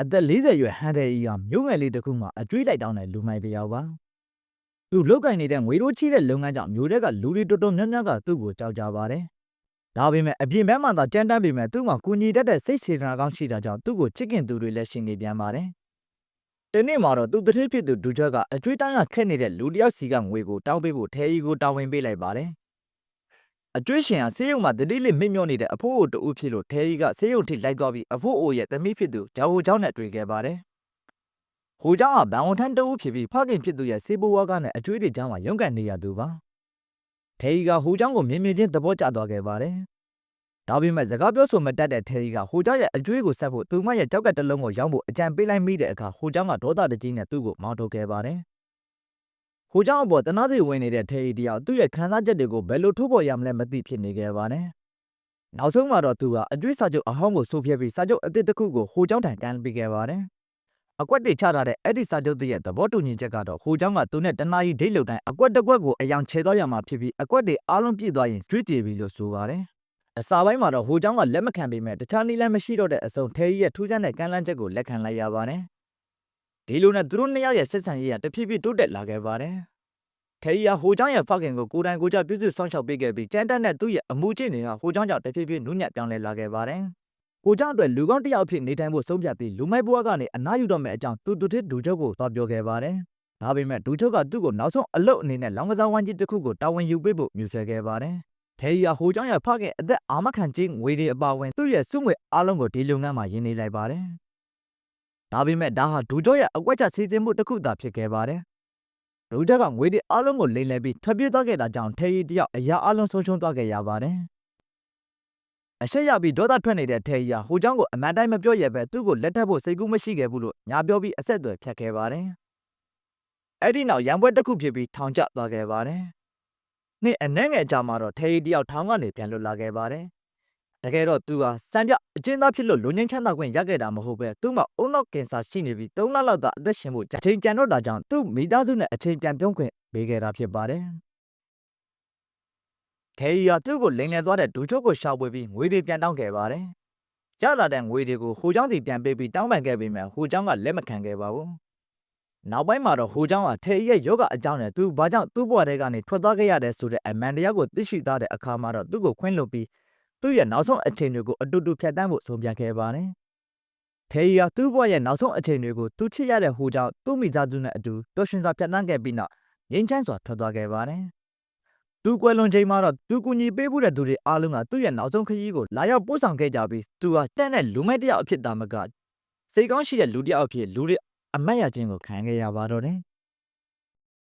အသက်40ရွယ်ဟန်တယ်ကြီးကမြို့ငယ်လေးတစ်ခုမှာအကျွေးလိုက်တောင်းတဲ့လူမိုက်တစ်ယောက်ပါ။သူလုတ်ကင်နေတဲ့ငွေတိုးချီးတဲ့လုပ်ငန်းကြောင့်မြို့ထဲကလူတွေတော်တော်များများကသူ့ကိုကြောက်ကြပါတယ်။ဒါပေမဲ့အပြင်ဘက်မှာသာကြမ်းတမ်းပေမဲ့သူ့မှာကူညီတတ်တဲ့စိတ်စေတနာကောင်းရှိတာကြောင့်သူ့ကိုချစ်ခင်သူတွေလည်းရှိနေပြန်ပါတယ်။ဒီနေ့မှာတော့သူတတိဖြစ်သူဒူချက်ကအကျွေးတိုင်းကခက်နေတဲ့လူတစ်ယောက်စီကငွေကိုတောင်းပေးဖို့ထဲကြီးကိုတာဝန်ပေးလိုက်ပါတယ်။အကျွေးရှင်ကဆေးရုံမှာတတိလေးမိမျောနေတဲ့အဖိုးအိုတူဖြစ်လို့ထဲကြီးကဆေးရုံထိလိုက်သွားပြီးအဖိုးအိုရဲ့သမီးဖြစ်သူဂျာဝိုเจ้าနဲ့တွေ့ခဲ့ပါတယ်။ဟိုเจ้าကဘန်ဝန်ထမ်းတူဖြစ်ပြီးဖခင်ဖြစ်သူရဲ့စေဘိုဝါကနဲ့အကျွေးတွေကြားမှာရုန်းကန်နေရသူပါ။ထဲကြီးကဟိုเจ้าကိုမြင်မြင်ချင်းသဘောကျသွားခဲ့ပါတယ်။ဒါပေမဲ့စကားပြောဆိုမတတ်တဲ့ထဲကြီးကဟိုเจ้าရဲ့အကျွေးကိုဆက်ဖို့သူမရဲ့ကြောက်ကတလုံးကိုရောင်းဖို့အကြံပေးလိုက်မိတဲ့အခါဟိုเจ้าကဒေါသတကြီးနဲ့သူ့ကိုမောင်းထုတ်ခဲ့ပါတယ်။ဟိုเจ้าအပေါ်တနာစီဝင်နေတဲ့ထဲကြီးတယောက်သူ့ရဲ့ခံစားချက်တွေကိုဘယ်လိုထုတ်ဖော်ရမလဲမသိဖြစ်နေခဲ့ပါတယ်။နောက်ဆုံးမှာတော့သူကအကျွေးစာချုပ်အဟောင်းကိုဆိုးဖြဲပြီးစာချုပ်အသစ်တစ်ခုကိုဟိုเจ้าထံကမ်းပေးခဲ့ပါတယ်။အကွက်တွေချထားတဲ့အဲ့ဒီစာချုပ်ရဲ့သဘောတူညီချက်ကတော့ဟိုเจ้าကသူနဲ့တနာရီဒိတ်လုံတိုင်းအကွက်တစ်ကွက်ကိုအယောင်ချဲသွားရမှာဖြစ်ပြီးအကွက်တွေအားလုံးပြည့်သွားရင်ကျွေးကြည့်ပြီလို့ဆိုပါတယ်။အစာပိုင်းမှာတော့ဟိုเจ้าကလက်မခံပေမဲ့တခြားနည်းလမ်းမရှိတော့တဲ့အစုံထဲကြီးရဲ့ထူးခြားတဲ့ကမ်းလှမ်းချက်ကိုလက်ခံလိုက်ရပါတယ်။ဒီလိုနဲ့သူတို့နှစ်ယောက်ရဲ့ဆက်ဆံရေးကတဖြည်းဖြည်းတိုးတက်လာခဲ့ပါတယ်။ထဲကြီးကဟိုเจ้าရဲ့ဖခင်ကိုကိုယ်တိုင်ကိုယ်ကျပြုစုဆောင်ရှောက်ပေးခဲ့ပြီးကြမ်းတမ်းတဲ့သူ့ရဲ့အမှုကျင့်တွေကဟိုเจ้าကြောင့်တဖြည်းဖြည်းနုညံ့ပြောင်းလဲလာခဲ့ပါတယ်။ကိုเจ้าအတွက်လူကောင်းတစ်ယောက်အဖြစ်နေထိုင်ဖို့ဆုံးဖြတ်ပြီးလူမိုက်ဘွားကနေအနားယူတော့မယ့်အကြောင်းသူတစ်ဒူချုပ်ကိုသွားပြောခဲ့ပါတယ်။ဒါပေမဲ့ဒူချုပ်ကသူ့ကိုနောက်ဆုံးအလုပ်အနေနဲ့လောင်ကစားဝိုင်းကြီးတစ်ခုကိုတာဝန်ယူပေးဖို့မြူဆွဲခဲ့ပါတယ်။ထဲကြီးကဟိုเจ้าရဲ့ဖခင်အသက်အာမခံခြင်းငွေတွေအပါအဝင်သူ့ရဲ့စုငွေအားလုံးကိုဒီလုပ်ငန်းမှာရင်းနှီးလိုက်ပါတယ်။ဒါပေမဲ့ဒါဟာဒူချုပ်ရဲ့အကွက်ချစီစဉ်မှုတစ်ခုသာဖြစ်ခဲ့ပါတယ်။ဒူချက်ကငွေတွေအားလုံးကိုလိမ်လည်ပြီးထွက်ပြေးသွားခဲ့တာကြောင့်ထဲကြီးတယောက်အရာအားလုံးဆုံးရှုံးသွားခဲ့ရပါတယ်။အရှက်ရပြီးဒေါသထွက်နေတဲ့ထဲကြီးကဟိုเจ้าကိုအမှန်တိုင်းမပြောရပဲသူ့ကိုလက်ထပ်ဖို့စိတ်ကူးမရှိခဲ့ဘူးလို့ညာပြောပြီးအဆက်အသွယ်ဖြတ်ခဲ့ပါတယ်။အဲ့ဒီနောက်ရံပွဲတစ်ခုဖြစ်ပြီးထောင်ကျသွားခဲ့ပါတယ်။နေ့အနှဲငယ်ကြာမှတော့ထဲကြီးတယောက်ထောင်ကနေပြန်လွတ်လာခဲ့ပါတယ်။တကယ်တော့သူဟာစံပြအကျဉ်းသားဖြစ်လို့လူငင်းချမ်းသာခွင့်ရခဲ့တာမဟုတ်ပဲသူ့မှာအုံနောက်ကင်ဆာရှိနေပြီး3လလောက်သာအသက်ရှင်ဖို့အချိန်ကျန်တော့တာကြောင့်သူ့မိသားစုနဲ့အချိန်ပြန်ပြုံးခွင့်ပေးခဲ့တာဖြစ်ပါတယ်။ထဲကြီးကသူ့ကိုလိမ်လည်သွားတဲ့ဒူချုပ်ကိုရှာဖွေပြီးငွေတွေပြန်တောင်းခဲ့ပါတယ်။ကြားလာတဲ့ငွေတွေကိုဟိုเจ้าစီပြန်ပေးပြီးတောင်းပန်ခဲ့ပေမဲ့ဟိုเจ้าကလက်မခံခဲ့ပါဘူး။နောက်ပိုင်းမှာတော့ဟိုเจ้าကထဲကြီးရဲ့ယောဂအကြောင်းနဲ့သူဘာကြောင့်သူ့ဘဝထဲကနေထွက်သွားခဲ့ရတယ်ဆိုတဲ့အမှန်တရားကိုသိရှိသားတဲ့အခါမှာတော့သူ့ကိုခွင့်လွှတ်ပြီးသူ့ရဲ့နောက်ဆုံးအချိန်တွေကိုအတူတူဖြတ်တန်းဖို့ဆုံးဖြတ်ခဲ့ပါတယ်။ထဲကြီးကသူ့ဘဝရဲ့နောက်ဆုံးအချိန်တွေကိုသူချစ်ရတဲ့ဟိုเจ้าသူ့မိသားစုနဲ့အတူတော်ရှင်စွာဖြတ်တန်းခဲ့ပြီးနောက်ငြိမ်းချမ်းစွာထွက်သွားခဲ့ပါတယ်။သူကွယ်လွန်ချိန်မှာတော့သူကူညီပေးဖို့တဲ့သူတွေအားလုံးကသူ့ရဲ့နောက်ဆုံးခရီးကိုလာရောက်ပို့ဆောင်ခဲ့ကြပြီးသူဟာတက်တဲ့လူမိုက်တစ်ယောက်အဖြစ်သာမကစိတ်ကောင်းရှိတဲ့လူတစ်ယောက်အဖြစ်လူတွေအမတ်ရခြင်းကိုခံခဲ့ရပါတော့တယ်။